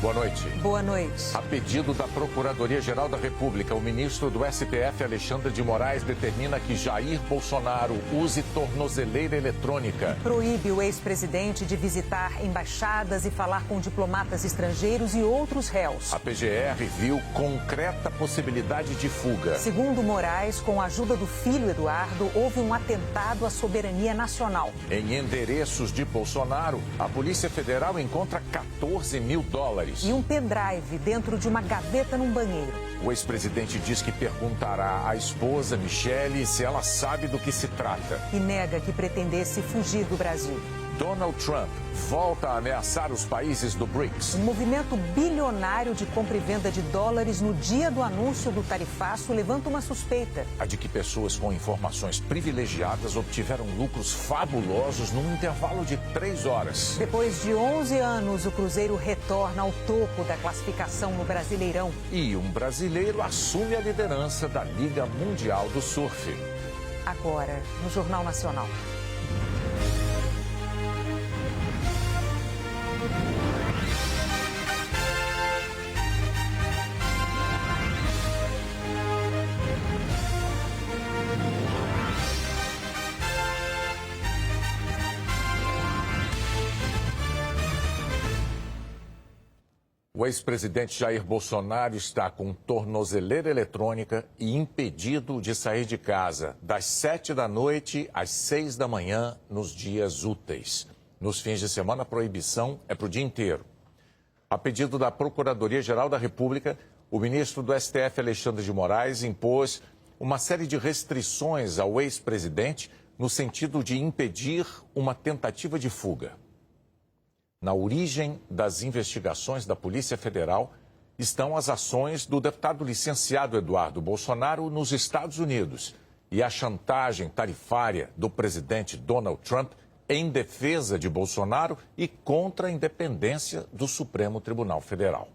Boa noite. Boa noite. A pedido da Procuradoria-Geral da República, o ministro do STF, Alexandre de Moraes, determina que Jair Bolsonaro use tornozeleira eletrônica. Proíbe o ex-presidente de visitar embaixadas e falar com diplomatas estrangeiros e outros réus. A PGR viu concreta possibilidade de fuga. Segundo Moraes, com a ajuda do filho Eduardo, houve um atentado à soberania nacional. Em endereços de Bolsonaro, a Polícia Federal encontra 14 mil dólares. E um pendrive dentro de uma gaveta num banheiro. O ex-presidente diz que perguntará à esposa, Michele, se ela sabe do que se trata. E nega que pretendesse fugir do Brasil. Donald Trump volta a ameaçar os países do BRICS. Um movimento bilionário de compra e venda de dólares no dia do anúncio do tarifaço levanta uma suspeita. A de que pessoas com informações privilegiadas obtiveram lucros fabulosos num intervalo de 3 horas. Depois de 11 anos, o Cruzeiro retorna ao topo da classificação no Brasileirão. E um brasileiro assume a liderança da Liga Mundial do Surf. Agora, no Jornal Nacional. O ex-presidente Jair Bolsonaro está com tornozeleira eletrônica e impedido de sair de casa das 7 da noite às 6 da manhã nos dias úteis. Nos fins de semana, a proibição é para o dia inteiro. A pedido da Procuradoria-Geral da República, o ministro do STF, Alexandre de Moraes, impôs uma série de restrições ao ex-presidente no sentido de impedir uma tentativa de fuga. Na origem das investigações da Polícia Federal estão as ações do deputado licenciado Eduardo Bolsonaro nos Estados Unidos e a chantagem tarifária do presidente Donald Trump em defesa de Bolsonaro e contra a independência do Supremo Tribunal Federal.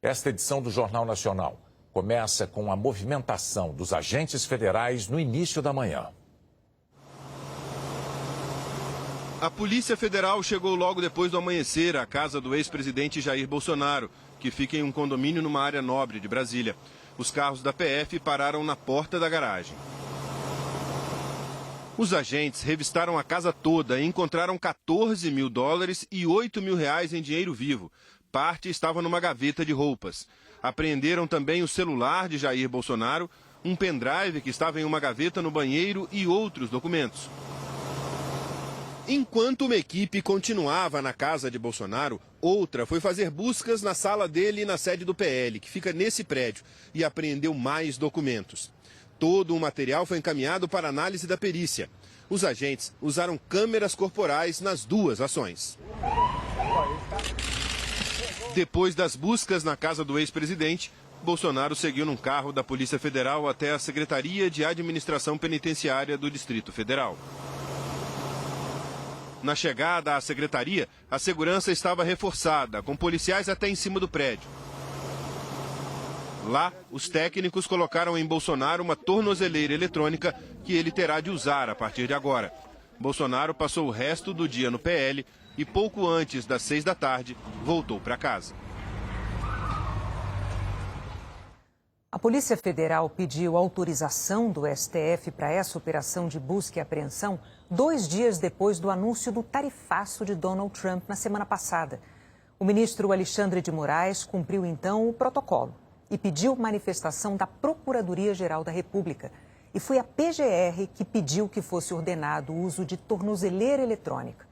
Esta edição do Jornal Nacional começa com a movimentação dos agentes federais no início da manhã. A Polícia Federal chegou logo depois do amanhecer à casa do ex-presidente Jair Bolsonaro, que fica em um condomínio numa área nobre de Brasília. Os carros da PF pararam na porta da garagem. Os agentes revistaram a casa toda e encontraram 14 mil dólares e 8 mil reais em dinheiro vivo. Parte estava numa gaveta de roupas. Apreenderam também o celular de Jair Bolsonaro, um pendrive que estava em uma gaveta no banheiro e outros documentos. Enquanto uma equipe continuava na casa de Bolsonaro, outra foi fazer buscas na sala dele e na sede do PL, que fica nesse prédio, e apreendeu mais documentos. Todo o material foi encaminhado para análise da perícia. Os agentes usaram câmeras corporais nas duas ações. Depois das buscas na casa do ex-presidente, Bolsonaro seguiu num carro da Polícia Federal até a Secretaria de Administração Penitenciária do Distrito Federal. Na chegada à secretaria, a segurança estava reforçada, com policiais até em cima do prédio. Lá, os técnicos colocaram em Bolsonaro uma tornozeleira eletrônica que ele terá de usar a partir de agora. Bolsonaro passou o resto do dia no PL e pouco antes das 6 da tarde voltou para casa. A Polícia Federal pediu autorização do STF para essa operação de busca e apreensão 2 dias depois do anúncio do tarifaço de Donald Trump na semana passada. O ministro Alexandre de Moraes cumpriu então o protocolo e pediu manifestação da Procuradoria-Geral da República. E foi a PGR que pediu que fosse ordenado o uso de tornozeleira eletrônica.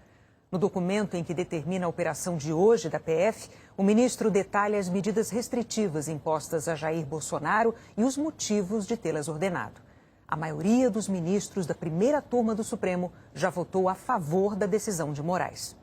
No documento em que determina a operação de hoje da PF, o ministro detalha as medidas restritivas impostas a Jair Bolsonaro e os motivos de tê-las ordenado. A maioria dos ministros da primeira turma do Supremo já votou a favor da decisão de Moraes.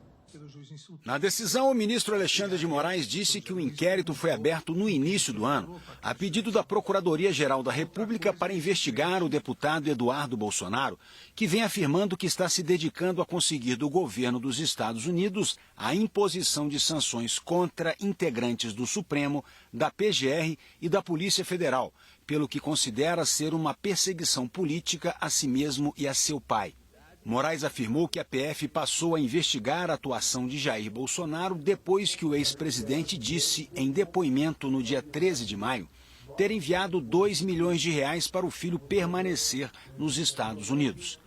Na decisão, o ministro Alexandre de Moraes disse que o inquérito foi aberto no início do ano, a pedido da Procuradoria-Geral da República para investigar o deputado Eduardo Bolsonaro, que vem afirmando que está se dedicando a conseguir do governo dos Estados Unidos a imposição de sanções contra integrantes do Supremo, da PGR e da Polícia Federal, pelo que considera ser uma perseguição política a si mesmo e a seu pai. Moraes afirmou que a PF passou a investigar a atuação de Jair Bolsonaro depois que o ex-presidente disse, em depoimento no dia 13 de maio, ter enviado R$2 milhões para o filho permanecer nos Estados Unidos.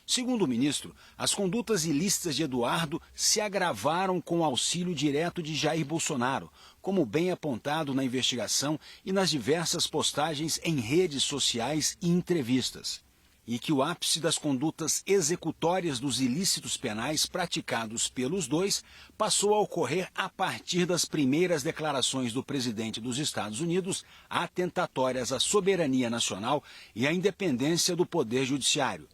Segundo o ministro, as condutas ilícitas de Eduardo se agravaram com o auxílio direto de Jair Bolsonaro, como bem apontado na investigação e nas diversas postagens em redes sociais e entrevistas. E que o ápice das condutas executórias dos ilícitos penais praticados pelos dois passou a ocorrer a partir das primeiras declarações do presidente dos Estados Unidos atentatórias à soberania nacional e à independência do Poder Judiciário.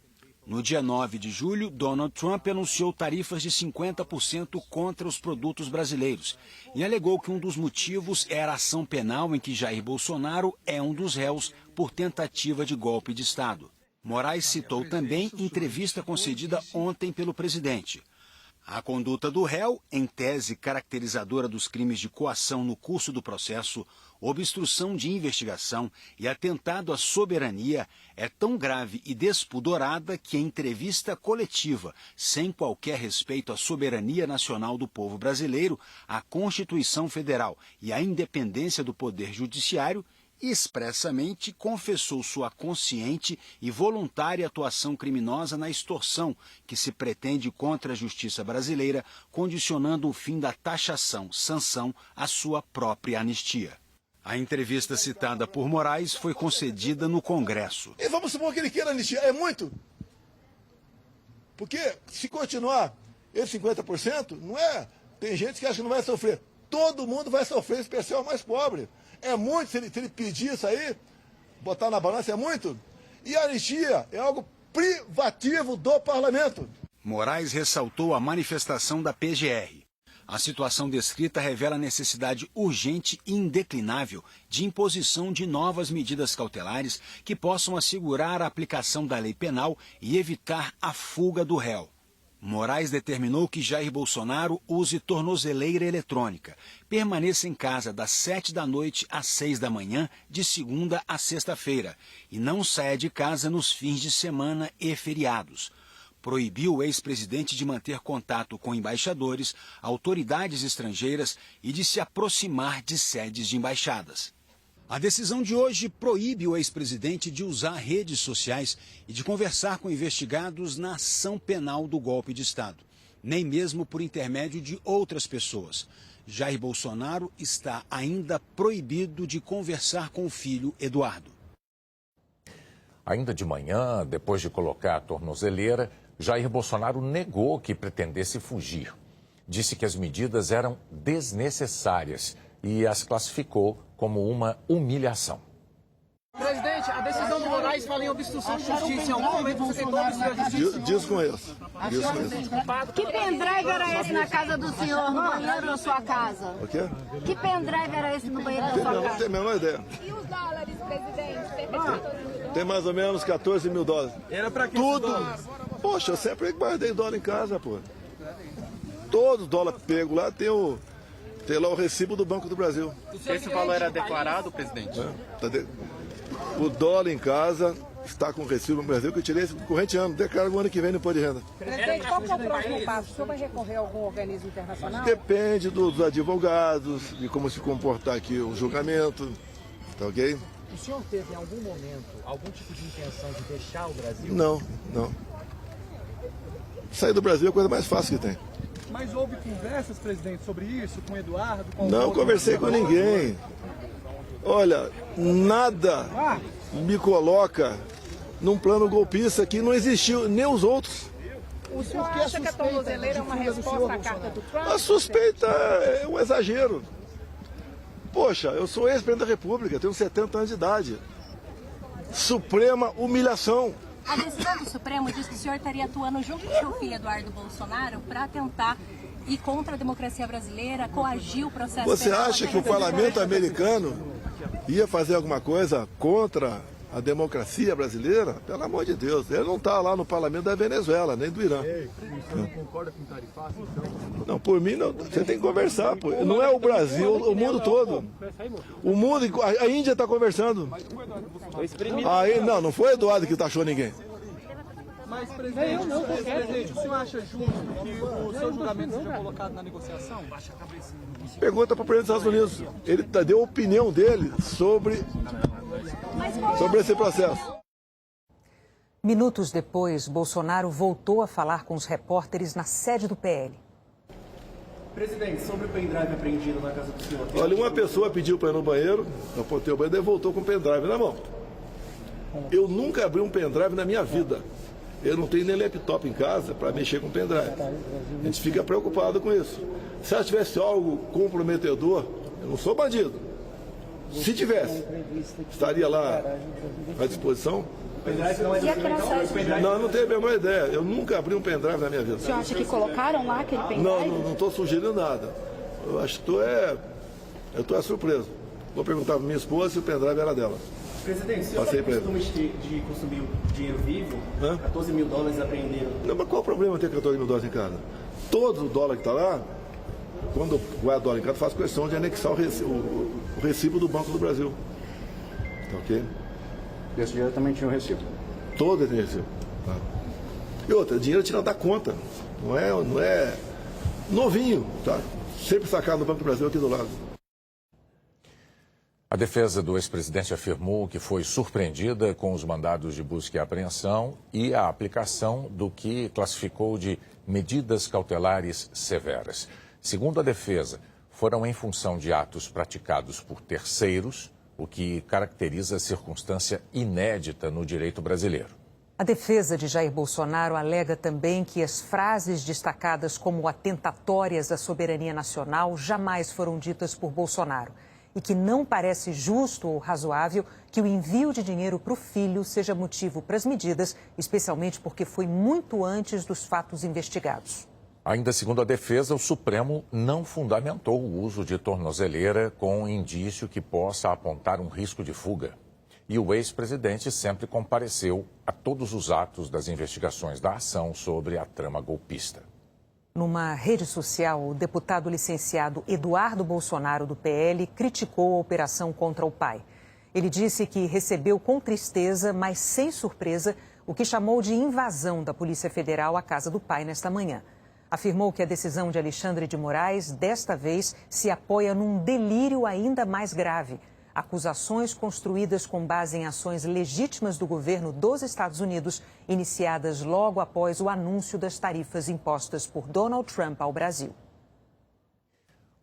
No dia 9 de julho, Donald Trump anunciou tarifas de 50% contra os produtos brasileiros e alegou que um dos motivos era a ação penal em que Jair Bolsonaro é um dos réus por tentativa de golpe de Estado. Moraes citou também entrevista concedida ontem pelo presidente. A conduta do réu, em tese caracterizadora dos crimes de coação no curso do processo, obstrução de investigação e atentado à soberania, é tão grave e despudorada que em entrevista coletiva, sem qualquer respeito à soberania nacional do povo brasileiro, à Constituição Federal e à independência do Poder Judiciário, expressamente confessou sua consciente e voluntária atuação criminosa na extorsão que se pretende contra a justiça brasileira, condicionando o fim da taxação, sanção à sua própria anistia. A entrevista citada por Moraes foi concedida no Congresso. E vamos supor que ele queira anistia. É muito? Porque se continuar esse 50%, não é? Tem gente que acha que não vai sofrer. Todo mundo vai sofrer, em especial o mais pobre. É muito, se ele pedir isso aí, botar na balança, é muito. E a anistia é algo privativo do parlamento. Moraes ressaltou a manifestação da PGR. A situação descrita revela a necessidade urgente e indeclinável de imposição de novas medidas cautelares que possam assegurar a aplicação da lei penal e evitar a fuga do réu. Moraes determinou que Jair Bolsonaro use tornozeleira eletrônica, permaneça em casa das 7 da noite às 6 da manhã, de segunda a sexta-feira, e não saia de casa nos fins de semana e feriados. Proibiu o ex-presidente de manter contato com embaixadores, autoridades estrangeiras e de se aproximar de sedes de embaixadas. A decisão de hoje proíbe o ex-presidente de usar redes sociais e de conversar com investigados na ação penal do golpe de Estado, nem mesmo por intermédio de outras pessoas. Jair Bolsonaro está ainda proibido de conversar com o filho Eduardo. Ainda de manhã, depois de colocar a tornozeleira, Jair Bolsonaro negou que pretendesse fugir. Disse que as medidas eram desnecessárias e as classificou como uma humilhação. Presidente, a decisão do Moraes fala em obstrução de justiça. Em algum momento você tentou obstruir a justiça? Desconheço. Que pendrive era esse na casa do senhor, no banheiro da sua casa? O quê? Que pendrive era esse no banheiro da sua Não casa? tenho a menor ideia. E os dólares, presidente? Tem mais ou menos 14 mil dólares. Era pra que Tudo. Poxa, eu sempre guardei dólar em casa, pô. Todo dólar pego lá tem lá o recibo do Banco do Brasil. Esse valor era declarado, presidente? O dólar em casa está com o recibo no Brasil que eu tirei esse corrente ano. Declaro o ano que vem no imposto de renda. Presidente, qual que é o próximo passo? O senhor vai recorrer a algum organismo internacional? Depende dos advogados, de como se comportar aqui o julgamento. Tá ok? O senhor teve em algum momento algum tipo de intenção de deixar o Brasil? Não. Sair do Brasil é a coisa mais fácil que tem. Mas houve conversas, presidente, sobre isso com o Eduardo? Com Não conversei com ninguém. Olha, nada me coloca num plano golpista que não existiu, nem os outros. O senhor acha que a tornozeleira é uma resposta à carta do Trump? A suspeita é um exagero. Poxa, eu sou ex-presidente da República, tenho 70 anos de idade. Suprema humilhação. A decisão do Supremo diz que o senhor estaria atuando junto com o seu filho Eduardo Bolsonaro para tentar ir contra a democracia brasileira, coagir o processo. Você acha que o parlamento americano ia fazer alguma coisa contra a democracia brasileira? Pelo amor de Deus, ele não está lá no parlamento da Venezuela, nem do Irã. Você não concorda com o tarifaço, então? Não, por mim, não, você tem que conversar. Pô. Não é o Brasil, o mundo todo. O mundo, a Índia está conversando. Aí, não foi o Eduardo que taxou ninguém. Mas, presidente, o senhor acha justo que o seu julgamento seja colocado na negociação? Pergunta para o presidente dos Estados Unidos. Ele deu a opinião dele sobre esse processo. Minutos depois, Bolsonaro voltou a falar com os repórteres na sede do PL. Presidente, sobre o pendrive apreendido na casa do senhor... Olha, uma pessoa pediu para ir no banheiro, eu apontei o banheiro e voltou com o pendrive na mão. Eu nunca abri um pendrive na minha vida. Eu não tenho nem laptop em casa para mexer com pendrive. A gente fica preocupado com isso. Se ela tivesse algo comprometedor, eu não sou bandido. Se tivesse, estaria lá à disposição? Não, não tenho a menor ideia. Eu nunca abri um pendrive na minha vida. O senhor acha que colocaram lá aquele pendrive? Não estou sugerindo nada. Eu acho que estou surpreso. Vou perguntar para minha esposa se o pendrive era dela. Presidente, o senhor tem costume de consumir dinheiro vivo? 14 mil dólares apreenderam. Não, mas qual o problema ter 14 mil dólares em casa? Todo o dólar que está lá, quando guarda dólar em casa, faz questão de anexar o recibo do Banco do Brasil. Tá ok? E esse dinheiro também tinha um recibo? Todo tem recibo. Tá. E outra, dinheiro tirado da conta. Não é novinho, tá? Sempre sacado do Banco do Brasil aqui do lado. A defesa do ex-presidente afirmou que foi surpreendida com os mandados de busca e apreensão e a aplicação do que classificou de medidas cautelares severas. Segundo a defesa, foram em função de atos praticados por terceiros, o que caracteriza circunstância inédita no direito brasileiro. A defesa de Jair Bolsonaro alega também que as frases destacadas como atentatórias à soberania nacional jamais foram ditas por Bolsonaro e que não parece justo ou razoável que o envio de dinheiro para o filho seja motivo para as medidas, especialmente porque foi muito antes dos fatos investigados. Ainda segundo a defesa, o Supremo não fundamentou o uso de tornozeleira com indício que possa apontar um risco de fuga. E o ex-presidente sempre compareceu a todos os atos das investigações da ação sobre a trama golpista. Numa rede social, o deputado licenciado Eduardo Bolsonaro, do PL, criticou a operação contra o pai. Ele disse que recebeu com tristeza, mas sem surpresa, o que chamou de invasão da Polícia Federal à casa do pai nesta manhã. Afirmou que a decisão de Alexandre de Moraes, desta vez, se apoia num delírio ainda mais grave. Acusações construídas com base em ações legítimas do governo dos Estados Unidos, iniciadas logo após o anúncio das tarifas impostas por Donald Trump ao Brasil.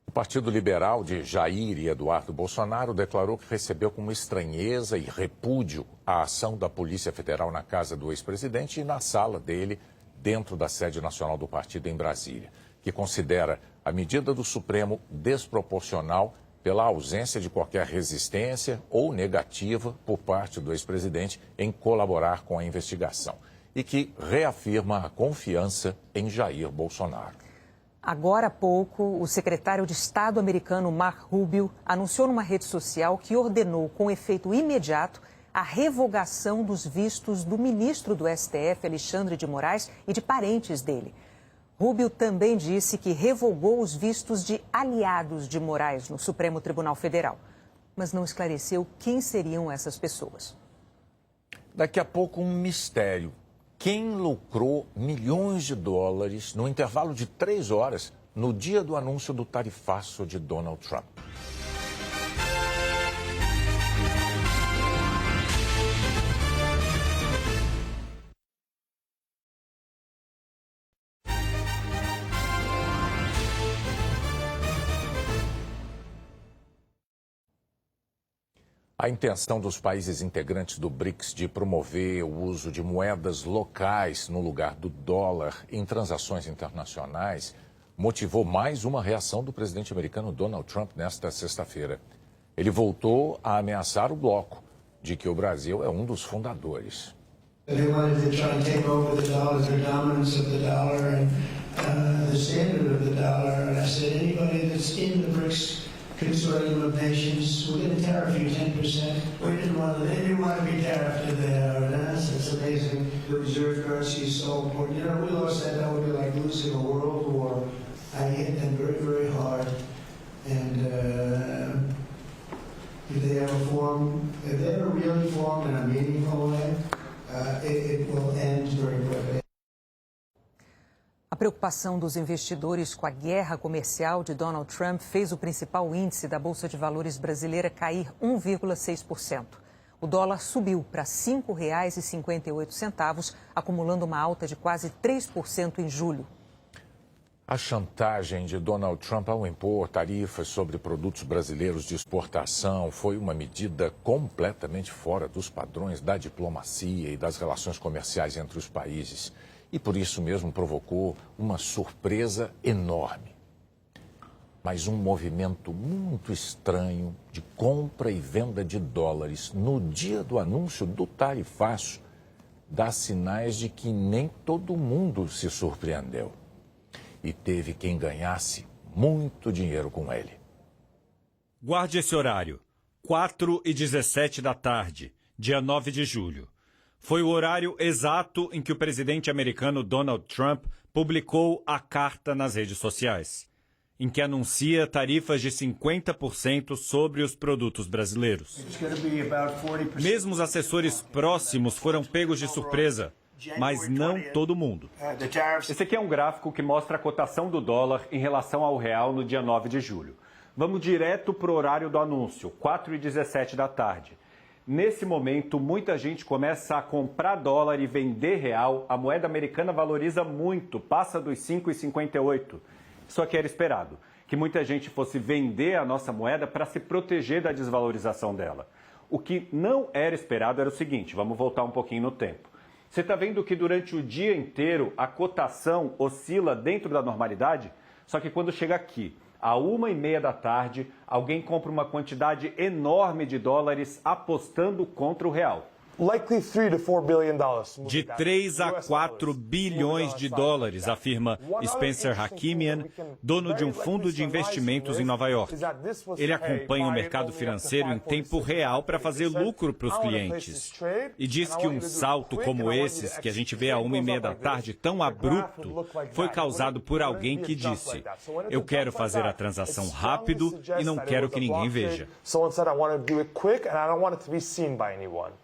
O Partido Liberal de Jair e Eduardo Bolsonaro declarou que recebeu com estranheza e repúdio a ação da Polícia Federal na casa do ex-presidente e na sala dele, dentro da sede nacional do partido em Brasília, que considera a medida do Supremo desproporcional pela ausência de qualquer resistência ou negativa por parte do ex-presidente em colaborar com a investigação e que reafirma a confiança em Jair Bolsonaro. Agora há pouco, o secretário de Estado americano Marco Rubio anunciou numa rede social que ordenou com efeito imediato a revogação dos vistos do ministro do STF, Alexandre de Moraes, e de parentes dele. Rubio também disse que revogou os vistos de aliados de Moraes no Supremo Tribunal Federal, mas não esclareceu quem seriam essas pessoas. Daqui a pouco, um mistério. Quem lucrou milhões de dólares no intervalo de 3 horas no dia do anúncio do tarifaço de Donald Trump? A intenção dos países integrantes do BRICS de promover o uso de moedas locais no lugar do dólar em transações internacionais motivou mais uma reação do presidente americano Donald Trump nesta sexta-feira. Ele voltou a ameaçar o bloco, de que o Brasil é um dos fundadores. They wanted to try and take over the dollar, the dominance of the dollar and the standard of the dollar. And I said, anybody that's in the BRICS consortium of nations, we're going to tariff you 10%. They didn't want to be tariffed in there. It's amazing. The reserve currency is so important. You know, we lost that would be like losing a world war. I hit them very, very hard. And if they ever really form in a meaningful way, it will end very quickly. preocupação dos investidores com a guerra comercial de Donald Trump fez o principal índice da Bolsa de Valores brasileira cair 1,6%. O dólar subiu para R$ 5,58, acumulando uma alta de quase 3% em julho. A chantagem de Donald Trump ao impor tarifas sobre produtos brasileiros de exportação foi uma medida completamente fora dos padrões da diplomacia e das relações comerciais entre os países. E por isso mesmo provocou uma surpresa enorme. Mas um movimento muito estranho de compra e venda de dólares no dia do anúncio do tarifaço dá sinais de que nem todo mundo se surpreendeu. E teve quem ganhasse muito dinheiro com ele. Guarde esse horário, 4h17 da tarde, dia 9 de julho. Foi o horário exato em que o presidente americano Donald Trump publicou a carta nas redes sociais, em que anuncia tarifas de 50% sobre os produtos brasileiros. Mesmo os assessores próximos foram pegos de surpresa, mas não todo mundo. Esse aqui é um gráfico que mostra a cotação do dólar em relação ao real no dia 9 de julho. Vamos direto para o horário do anúncio, 4h17 da tarde. Nesse momento, muita gente começa a comprar dólar e vender real. A moeda americana valoriza muito, passa dos 5,58. Isso aqui era esperado, que muita gente fosse vender a nossa moeda para se proteger da desvalorização dela. O que não era esperado era o seguinte, vamos voltar um pouquinho no tempo. Você está vendo que durante o dia inteiro a cotação oscila dentro da normalidade? Só que quando chega aqui, à 1h30 da tarde, alguém compra uma quantidade enorme de dólares apostando contra o real. De 3 a 4 bilhões de dólares, afirma Spencer Hakimian, dono de um fundo de investimentos em Nova York. Ele acompanha o mercado financeiro em tempo real para fazer lucro para os clientes. E diz que um salto como esses, que a gente vê à 1h30 da tarde, tão abrupto, foi causado por alguém que disse: eu quero fazer a transação rápido e não quero que ninguém veja.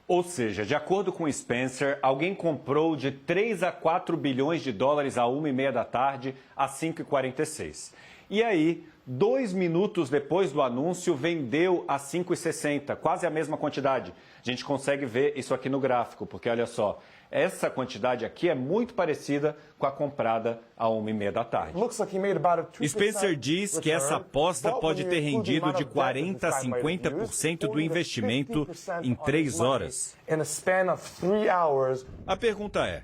Ou seja, de acordo com Spencer, alguém comprou de 3 a 4 bilhões de dólares à 1h30 da tarde, às 5h46. E aí, 2 minutos depois do anúncio, vendeu a 5,60, quase a mesma quantidade. A gente consegue ver isso aqui no gráfico, porque olha só, essa quantidade aqui é muito parecida com a comprada a 1h30 da tarde. Spencer diz que essa aposta pode ter rendido de 40% a 50% do investimento em 3 horas. A pergunta é: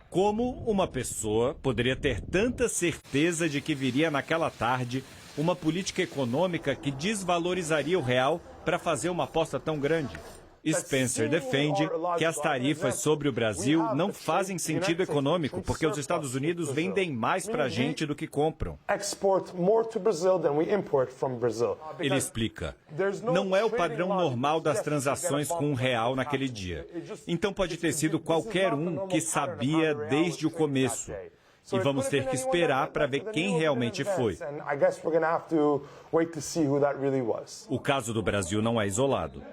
como uma pessoa poderia ter tanta certeza de que viria naquela tarde uma política econômica que desvalorizaria o real para fazer uma aposta tão grande? Spencer defende que as tarifas sobre o Brasil não fazem sentido econômico, porque os Estados Unidos vendem mais para a gente do que compram. Ele explica: não é o padrão normal das transações com um real naquele dia. Então pode ter sido qualquer um que sabia desde o começo. E vamos ter que esperar para ver quem realmente foi. O caso do Brasil não é isolado.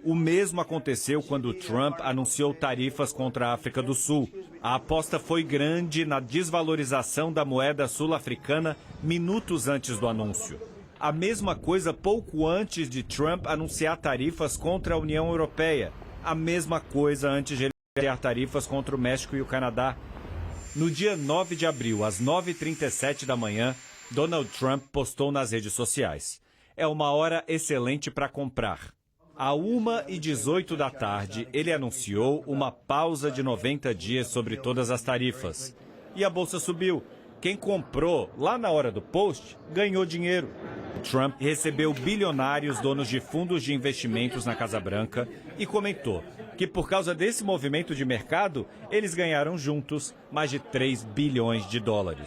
O mesmo aconteceu quando Trump anunciou tarifas contra a África do Sul. A aposta foi grande na desvalorização da moeda sul-africana minutos antes do anúncio. A mesma coisa pouco antes de Trump anunciar tarifas contra a União Europeia. A mesma coisa antes de ele anunciar tarifas contra o México e o Canadá. No dia 9 de abril, às 9h37 da manhã, Donald Trump postou nas redes sociais: é uma hora excelente para comprar. À 1h18 da tarde, ele anunciou uma pausa de 90 dias sobre todas as tarifas. E a bolsa subiu. Quem comprou lá na hora do post ganhou dinheiro. Trump recebeu bilionários donos de fundos de investimentos na Casa Branca e comentou que por causa desse movimento de mercado, eles ganharam juntos mais de 3 bilhões de dólares.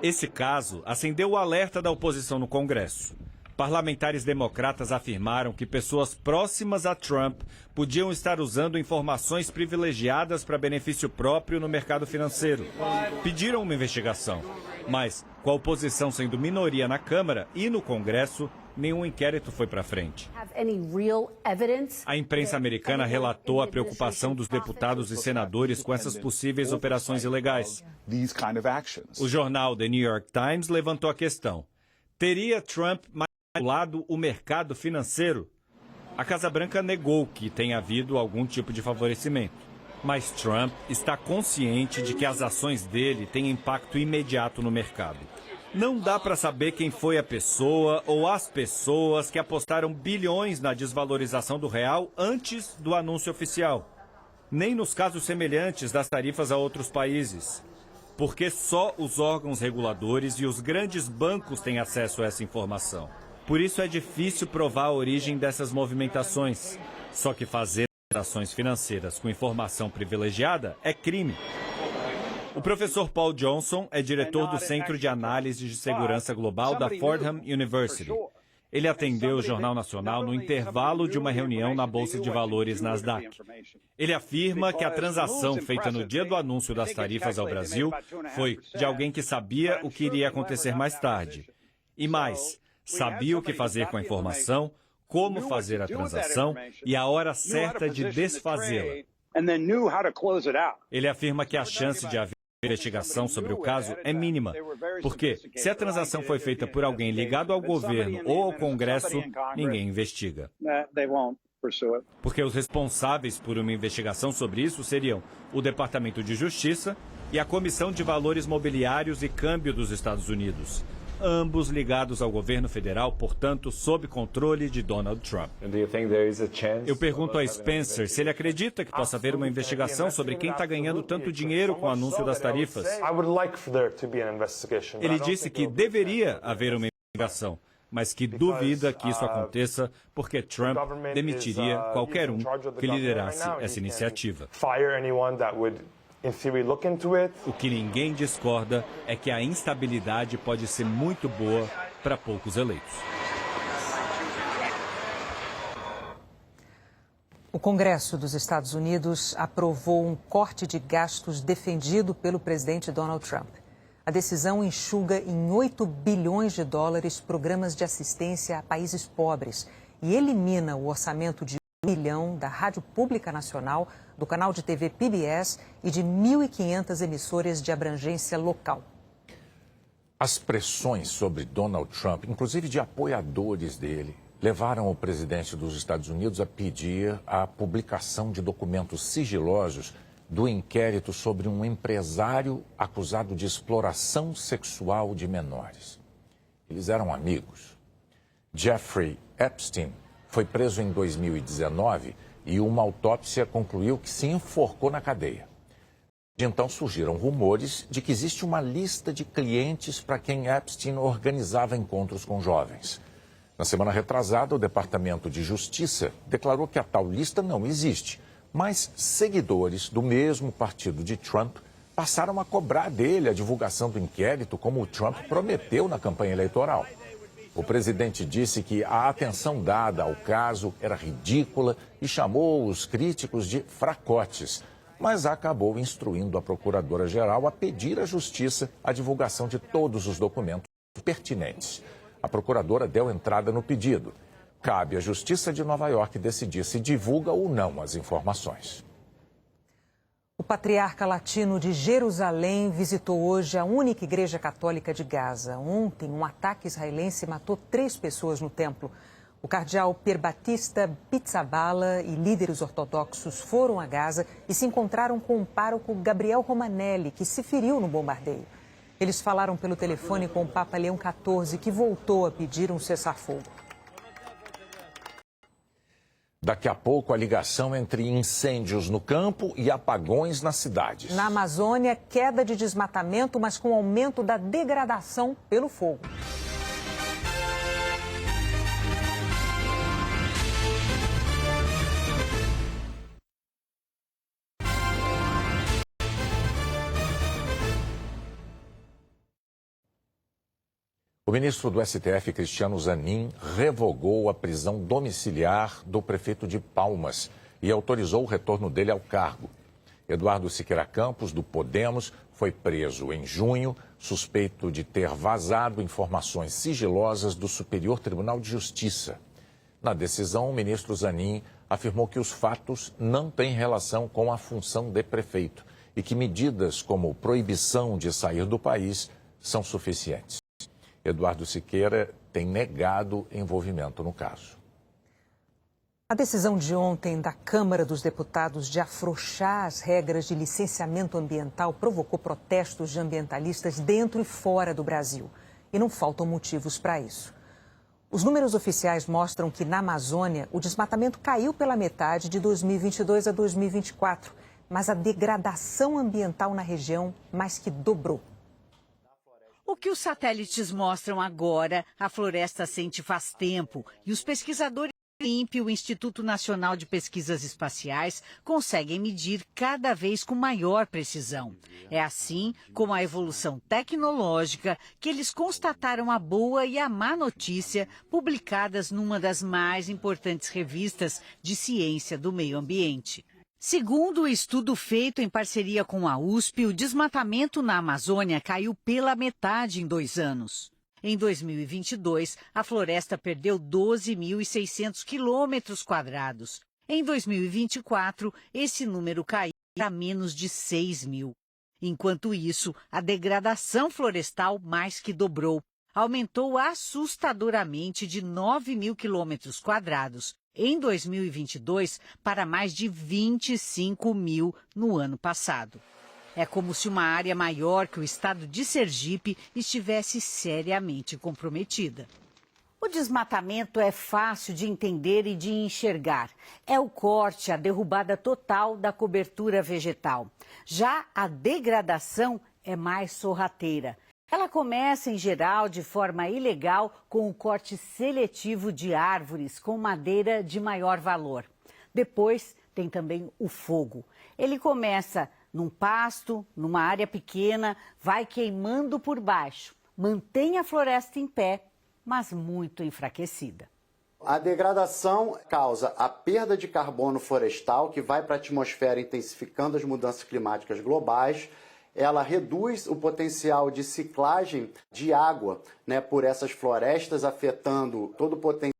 Esse caso acendeu o alerta da oposição no Congresso. Parlamentares democratas afirmaram que pessoas próximas a Trump podiam estar usando informações privilegiadas para benefício próprio no mercado financeiro. Pediram uma investigação, mas com a oposição sendo minoria na Câmara e no Congresso, nenhum inquérito foi para frente. A imprensa americana relatou a preocupação dos deputados e senadores com essas possíveis operações ilegais. O jornal The New York Times levantou a questão. Teria Trump manipulado o mercado financeiro? A Casa Branca negou que tenha havido algum tipo de favorecimento. Mas Trump está consciente de que as ações dele têm impacto imediato no mercado. Não dá para saber quem foi a pessoa ou as pessoas que apostaram bilhões na desvalorização do real antes do anúncio oficial. Nem nos casos semelhantes das tarifas a outros países. Porque só os órgãos reguladores e os grandes bancos têm acesso a essa informação. Por isso é difícil provar a origem dessas movimentações. Só que fazer transações financeiras com informação privilegiada é crime. O professor Paul Johnson é diretor do Centro de Análise de Segurança Global da Fordham University. Ele atendeu o Jornal Nacional no intervalo de uma reunião na Bolsa de Valores Nasdaq. Ele afirma que a transação feita no dia do anúncio das tarifas ao Brasil foi de alguém que sabia o que iria acontecer mais tarde. E mais, sabia o que fazer com a informação, como fazer a transação e a hora certa de desfazê-la. Ele afirma que a chance de haver investigação sobre o caso é mínima, porque se a transação foi feita por alguém ligado ao governo ou ao Congresso, ninguém investiga. Porque os responsáveis por uma investigação sobre isso seriam o Departamento de Justiça e a Comissão de Valores Mobiliários e Câmbio dos Estados Unidos, ambos ligados ao governo federal, portanto, sob controle de Donald Trump. Eu pergunto a Spencer se ele acredita que possa haver uma investigação sobre quem está ganhando tanto dinheiro com o anúncio das tarifas. Ele disse que deveria haver uma investigação, mas que duvida que isso aconteça porque Trump demitiria qualquer um que liderasse essa iniciativa. O que ninguém discorda é que a instabilidade pode ser muito boa para poucos eleitos. O Congresso dos Estados Unidos aprovou um corte de gastos defendido pelo presidente Donald Trump. A decisão enxuga em 8 bilhões de dólares programas de assistência a países pobres e elimina o orçamento de $1 bilhão da Rádio Pública Nacional, do canal de TV PBS e de 1.500 emissoras de abrangência local. As pressões sobre Donald Trump, inclusive de apoiadores dele, levaram o presidente dos Estados Unidos a pedir a publicação de documentos sigilosos do inquérito sobre um empresário acusado de exploração sexual de menores. Eles eram amigos. Jeffrey Epstein foi preso em 2019 e uma autópsia concluiu que se enforcou na cadeia. De então surgiram rumores de que existe uma lista de clientes para quem Epstein organizava encontros com jovens. Na semana retrasada, o Departamento de Justiça declarou que a tal lista não existe, mas seguidores do mesmo partido de Trump passaram a cobrar dele a divulgação do inquérito, como o Trump prometeu na campanha eleitoral. O presidente disse que a atenção dada ao caso era ridícula e chamou os críticos de fracotes, mas acabou instruindo a procuradora-geral a pedir à Justiça a divulgação de todos os documentos pertinentes. A procuradora deu entrada no pedido. Cabe à Justiça de Nova York decidir se divulga ou não as informações. O patriarca latino de Jerusalém visitou hoje a única igreja católica de Gaza. Ontem, um ataque israelense matou 3 pessoas no templo. O cardeal Pierbatista Pizzaballa e líderes ortodoxos foram a Gaza e se encontraram com o pároco Gabriel Romanelli, que se feriu no bombardeio. Eles falaram pelo telefone com o Papa Leão XIV, que voltou a pedir um cessar-fogo. Daqui a pouco, a ligação entre incêndios no campo e apagões nas cidades. Na Amazônia, queda de desmatamento, mas com aumento da degradação pelo fogo. O ministro do STF, Cristiano Zanin, revogou a prisão domiciliar do prefeito de Palmas e autorizou o retorno dele ao cargo. Eduardo Siqueira Campos, do Podemos, foi preso em junho, suspeito de ter vazado informações sigilosas do Superior Tribunal de Justiça. Na decisão, o ministro Zanin afirmou que os fatos não têm relação com a função de prefeito e que medidas como proibição de sair do país são suficientes. Eduardo Siqueira tem negado envolvimento no caso. A decisão de ontem da Câmara dos Deputados de afrouxar as regras de licenciamento ambiental provocou protestos de ambientalistas dentro e fora do Brasil. E não faltam motivos para isso. Os números oficiais mostram que na Amazônia o desmatamento caiu pela metade de 2022 a 2024, mas a degradação ambiental na região mais que dobrou. O que os satélites mostram agora, a floresta sente faz tempo e os pesquisadores do INPE, o Instituto Nacional de Pesquisas Espaciais, conseguem medir cada vez com maior precisão. É assim, com a evolução tecnológica, que eles constataram a boa e a má notícia publicadas numa das mais importantes revistas de ciência do meio ambiente. Segundo o estudo feito em parceria com a USP, o desmatamento na Amazônia caiu pela metade em 2 anos. Em 2022, a floresta perdeu 12.600 quilômetros quadrados. Em 2024, esse número caiu a menos de 6.000. Enquanto isso, a degradação florestal mais que dobrou. Aumentou assustadoramente de 9.000 quilômetros quadrados em 2022 para mais de 25.000 no ano passado. É como se uma área maior que o estado de Sergipe estivesse seriamente comprometida. O desmatamento é fácil de entender e de enxergar. É o corte, a derrubada total da cobertura vegetal. Já a degradação é mais sorrateira. Ela começa, em geral, de forma ilegal, com o corte seletivo de árvores com madeira de maior valor. Depois, tem também o fogo. Ele começa num pasto, numa área pequena, vai queimando por baixo. Mantém a floresta em pé, mas muito enfraquecida. A degradação causa a perda de carbono florestal, que vai para a atmosfera intensificando as mudanças climáticas globais. Ela reduz o potencial de ciclagem de água, por essas florestas, afetando todo o potencial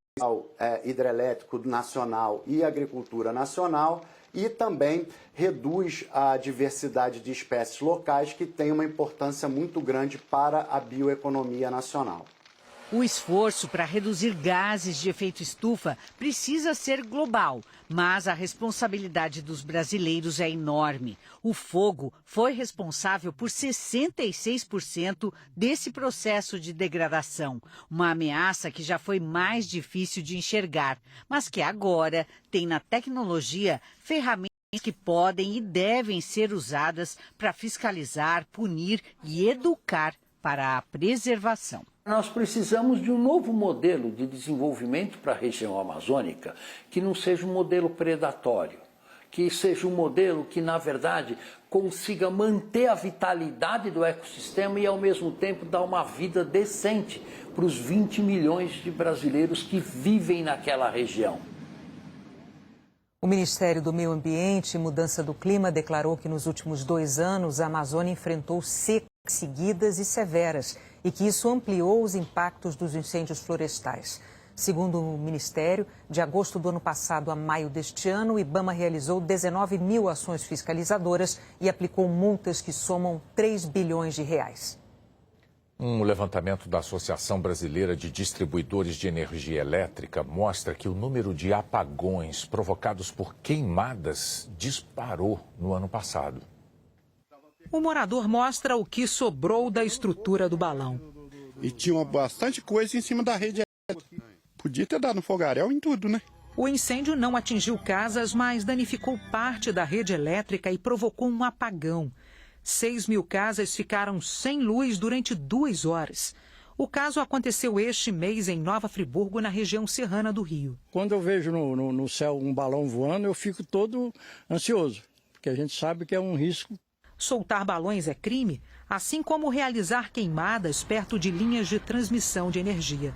hidrelétrico nacional e agricultura nacional, e também reduz a diversidade de espécies locais, que tem uma importância muito grande para a bioeconomia nacional. O esforço para reduzir gases de efeito estufa precisa ser global, mas a responsabilidade dos brasileiros é enorme. O fogo foi responsável por 66% desse processo de degradação, uma ameaça que já foi mais difícil de enxergar, mas que agora tem na tecnologia ferramentas que podem e devem ser usadas para fiscalizar, punir e educar para a preservação. Nós precisamos de um novo modelo de desenvolvimento para a região amazônica, que não seja um modelo predatório, que seja um modelo que, na verdade, consiga manter a vitalidade do ecossistema e, ao mesmo tempo, dar uma vida decente para os 20 milhões de brasileiros que vivem naquela região. O Ministério do Meio Ambiente e Mudança do Clima declarou que nos últimos 2 anos a Amazônia enfrentou secas seguidas e severas e que isso ampliou os impactos dos incêndios florestais. Segundo o Ministério, de agosto do ano passado a maio deste ano, o IBAMA realizou 19.000 ações fiscalizadoras e aplicou multas que somam 3 bilhões de reais. Um levantamento da Associação Brasileira de Distribuidores de Energia Elétrica mostra que o número de apagões provocados por queimadas disparou no ano passado. O morador mostra o que sobrou da estrutura do balão. E tinha bastante coisa em cima da rede elétrica. Podia ter dado um fogaréu em tudo, né? O incêndio não atingiu casas, mas danificou parte da rede elétrica e provocou um apagão. 6.000 casas ficaram sem luz durante 2 horas. O caso aconteceu este mês em Nova Friburgo, na região serrana do Rio. Quando eu vejo no céu um balão voando, eu fico todo ansioso, porque a gente sabe que é um risco. Soltar balões é crime, assim como realizar queimadas perto de linhas de transmissão de energia.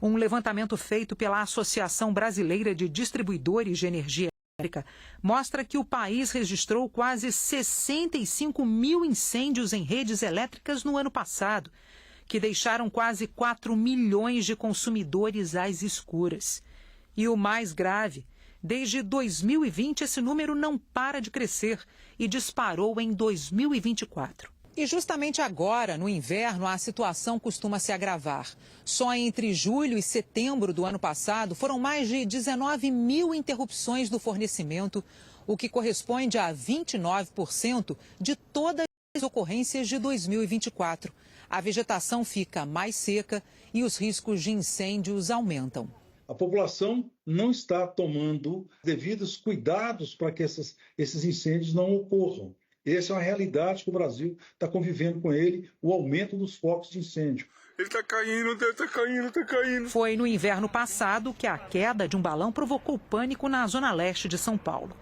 Um levantamento feito pela Associação Brasileira de Distribuidores de Energia Elétrica mostra que o país registrou quase 65 mil incêndios em redes elétricas no ano passado, que deixaram quase 4 milhões de consumidores às escuras. E o mais grave, desde 2020 esse número não para de crescer e disparou em 2024. E justamente agora, no inverno, a situação costuma se agravar. Só entre julho e setembro do ano passado foram mais de 19 mil interrupções do fornecimento, o que corresponde a 29% de todas as ocorrências de 2024. A vegetação fica mais seca e os riscos de incêndios aumentam. A população não está tomando devidos cuidados para que esses incêndios não ocorram. Essa é uma realidade que o Brasil está convivendo com ele, o aumento dos focos de incêndio. Ele está caindo, está caindo, está caindo. Foi no inverno passado que a queda de um balão provocou pânico na zona leste de São Paulo.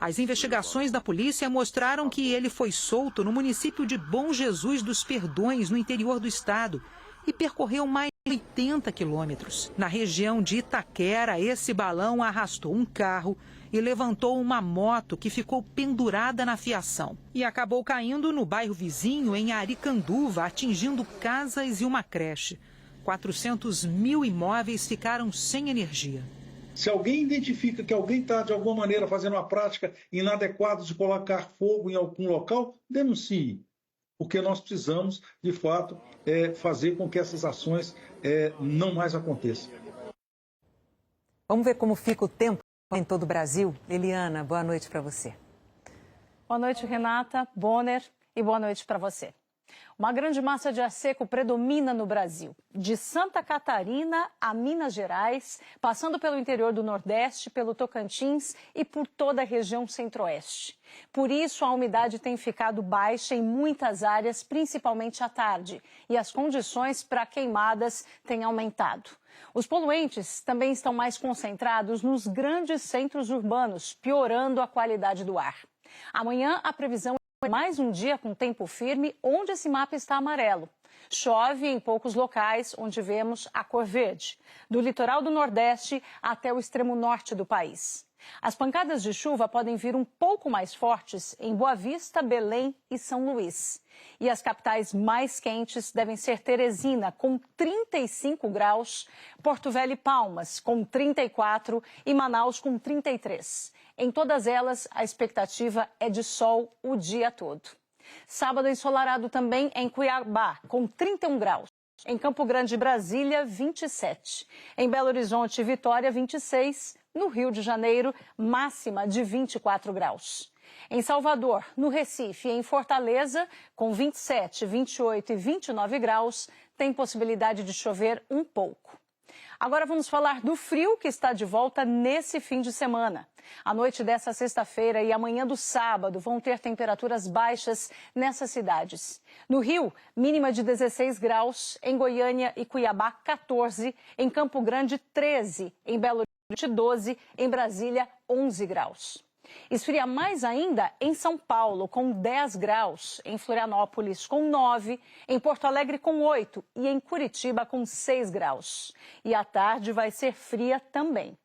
As investigações da polícia mostraram que ele foi solto no município de Bom Jesus dos Perdões, no interior do estado, e percorreu mais de 80 quilômetros. Na região de Itaquera, esse balão arrastou um carro e levantou uma moto que ficou pendurada na fiação. E acabou caindo no bairro vizinho, em Aricanduva, atingindo casas e uma creche. 400 mil imóveis ficaram sem energia. Se alguém identifica que alguém está, de alguma maneira, fazendo uma prática inadequada de colocar fogo em algum local, denuncie. Porque nós precisamos, de fato, fazer com que essas ações não mais aconteçam. Vamos ver como fica o tempo em todo o Brasil. Eliana, boa noite para você. Boa noite, Renata, Bonner, e boa noite para você. Uma grande massa de ar seco predomina no Brasil, de Santa Catarina a Minas Gerais, passando pelo interior do Nordeste, pelo Tocantins e por toda a região Centro-Oeste. Por isso, a umidade tem ficado baixa em muitas áreas, principalmente à tarde, e as condições para queimadas têm aumentado. Os poluentes também estão mais concentrados nos grandes centros urbanos, piorando a qualidade do ar. Amanhã, a previsão é mais um dia com tempo firme, onde esse mapa está amarelo. Chove em poucos locais, onde vemos a cor verde, do litoral do Nordeste até o extremo norte do país. As pancadas de chuva podem vir um pouco mais fortes em Boa Vista, Belém e São Luís. E as capitais mais quentes devem ser Teresina, com 35 graus, Porto Velho e Palmas, com 34 e Manaus, com 33. Em todas elas, a expectativa é de sol o dia todo. Sábado ensolarado também em Cuiabá, com 31 graus. Em Campo Grande e Brasília, 27. Em Belo Horizonte e Vitória, 26. No Rio de Janeiro, máxima de 24 graus. Em Salvador, no Recife e em Fortaleza, com 27, 28 e 29 graus, tem possibilidade de chover um pouco. Agora vamos falar do frio que está de volta nesse fim de semana. A noite dessa sexta-feira e amanhã do sábado vão ter temperaturas baixas nessas cidades. No Rio, mínima de 16 graus, em Goiânia e Cuiabá, 14, em Campo Grande, 13, em Belo Horizonte, 12, em Brasília, 11 graus. Esfria mais ainda em São Paulo, com 10 graus, em Florianópolis, com 9, em Porto Alegre, com 8 e em Curitiba, com 6 graus. E à tarde vai ser fria também.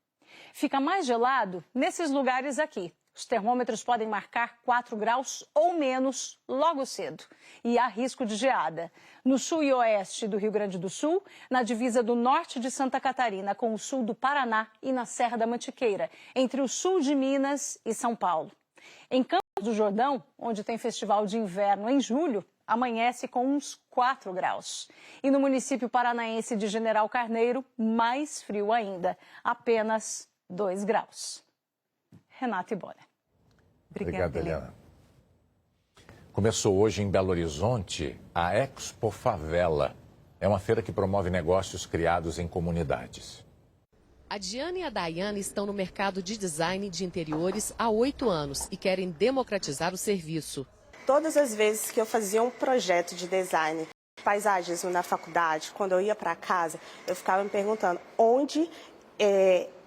Fica mais gelado nesses lugares aqui. Os termômetros podem marcar 4 graus ou menos logo cedo. E há risco de geada. No sul e oeste do Rio Grande do Sul, na divisa do norte de Santa Catarina com o sul do Paraná e na Serra da Mantiqueira, entre o sul de Minas e São Paulo. Em Campos do Jordão, onde tem festival de inverno em julho, amanhece com uns 4 graus. E no município paranaense de General Carneiro, mais frio ainda, apenas 2 graus. Renata e Bonner. Obrigada, Eliana. Começou hoje em Belo Horizonte a Expo Favela. É uma feira que promove negócios criados em comunidades. A Diana e a Dayana estão no mercado de design de interiores há 8 anos e querem democratizar o serviço. Todas as vezes que eu fazia um projeto de design, paisagismo na faculdade, quando eu ia para casa, eu ficava me perguntando onde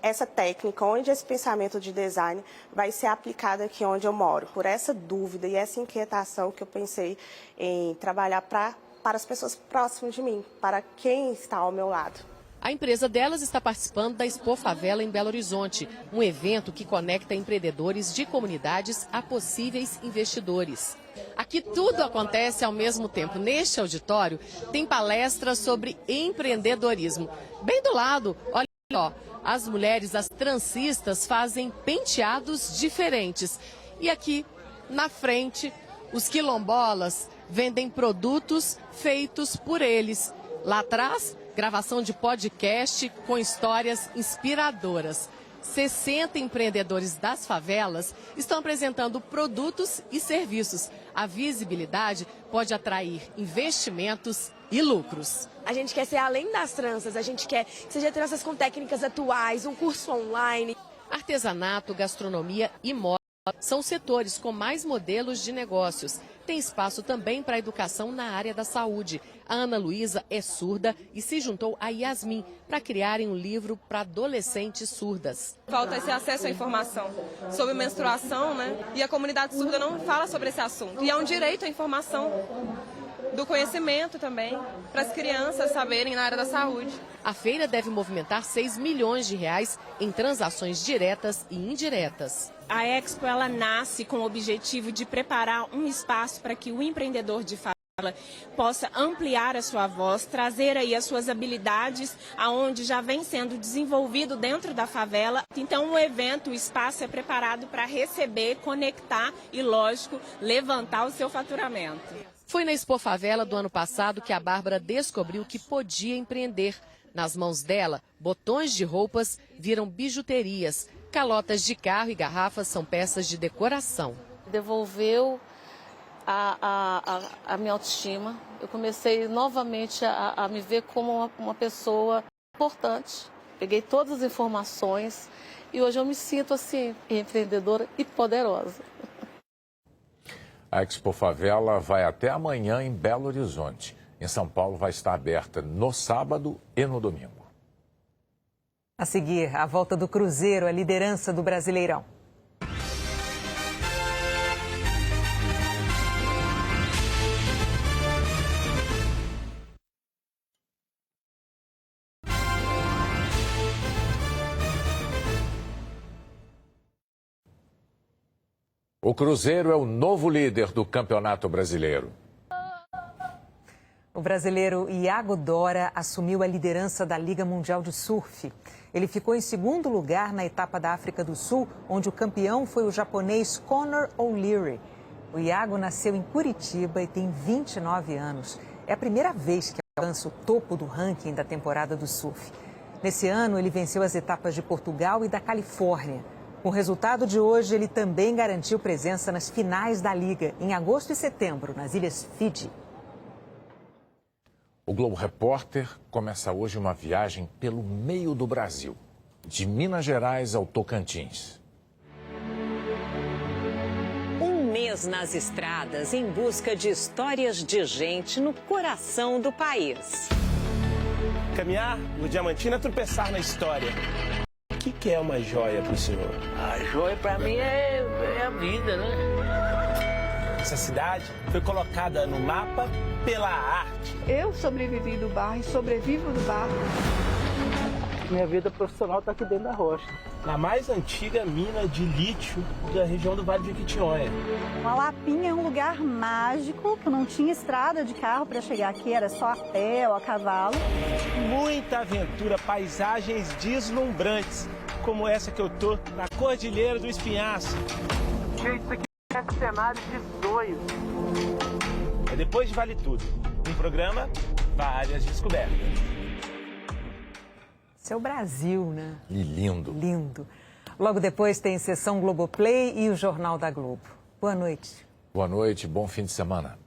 essa técnica, onde esse pensamento de design vai ser aplicado aqui onde eu moro. Por essa dúvida e essa inquietação que eu pensei em trabalhar para as pessoas próximas de mim, para quem está ao meu lado. A empresa delas está participando da Expo Favela em Belo Horizonte, um evento que conecta empreendedores de comunidades a possíveis investidores. Aqui tudo acontece ao mesmo tempo. Neste auditório tem palestras sobre empreendedorismo. Bem do lado, olha só, as mulheres, as transistas, fazem penteados diferentes. E aqui, na frente, os quilombolas vendem produtos feitos por eles. Lá atrás, gravação de podcast com histórias inspiradoras. 60 empreendedores das favelas estão apresentando produtos e serviços. A visibilidade pode atrair investimentos e lucros. A gente quer ser além das tranças, a gente quer que seja tranças com técnicas atuais, um curso online. Artesanato, gastronomia e moda são setores com mais modelos de negócios. Tem espaço também para a educação na área da saúde. A Ana Luísa é surda e se juntou a Yasmin para criarem um livro para adolescentes surdas. Falta esse acesso à informação sobre menstruação, né? E a comunidade surda não fala sobre esse assunto. E é um direito à informação, do conhecimento também, para as crianças saberem na área da saúde. A feira deve movimentar 6 milhões de reais em transações diretas e indiretas. A Expo ela nasce com o objetivo de preparar um espaço para que o empreendedor de favela possa ampliar a sua voz, trazer aí as suas habilidades aonde já vem sendo desenvolvido dentro da favela. Então o evento, o espaço é preparado para receber, conectar e, lógico, levantar o seu faturamento. Foi na Expo Favela do ano passado que a Bárbara descobriu que podia empreender. Nas mãos dela, botões de roupas viram bijuterias. Calotas de carro e garrafas são peças de decoração. Devolveu a minha autoestima. Eu comecei novamente a me ver como uma pessoa importante. Peguei todas as informações e hoje eu me sinto assim, empreendedora e poderosa. A Expo Favela vai até amanhã em Belo Horizonte. Em São Paulo vai estar aberta no sábado e no domingo. A seguir, a volta do Cruzeiro à liderança do Brasileirão. O Cruzeiro é o novo líder do Campeonato Brasileiro. O brasileiro Iago Dora assumiu a liderança da Liga Mundial de Surf. Ele ficou em segundo lugar na etapa da África do Sul, onde o campeão foi o japonês Conor O'Leary. O Iago nasceu em Curitiba e tem 29 anos. É a primeira vez que alcança o topo do ranking da temporada do surf. Nesse ano, ele venceu as etapas de Portugal e da Califórnia. Com o resultado de hoje, ele também garantiu presença nas finais da Liga, em agosto e setembro, nas Ilhas Fiji. O Globo Repórter começa hoje uma viagem pelo meio do Brasil, de Minas Gerais ao Tocantins. Um mês nas estradas em busca de histórias de gente no coração do país. Caminhar no Diamantina é tropeçar na história. O que é uma joia para o senhor? A joia para mim é a vida, né? Essa cidade foi colocada no mapa pela arte. Eu sobrevivi do barro e sobrevivo do barro. Minha vida profissional está aqui dentro da rocha. Na mais antiga mina de lítio da região do Vale de Jequitinhonha. A Lapinha é um lugar mágico, que não tinha estrada de carro para chegar aqui, era só a pé ou a cavalo. Muita aventura, paisagens deslumbrantes, como essa que eu tô na Cordilheira do Espinhaço. Gente, isso aqui é cenário de sonhos. É depois de Vale Tudo, um programa, várias descobertas. Esse é o Brasil, né? E lindo. Lindo. Logo depois tem Sessão Globoplay e o Jornal da Globo. Boa noite. Boa noite, bom fim de semana.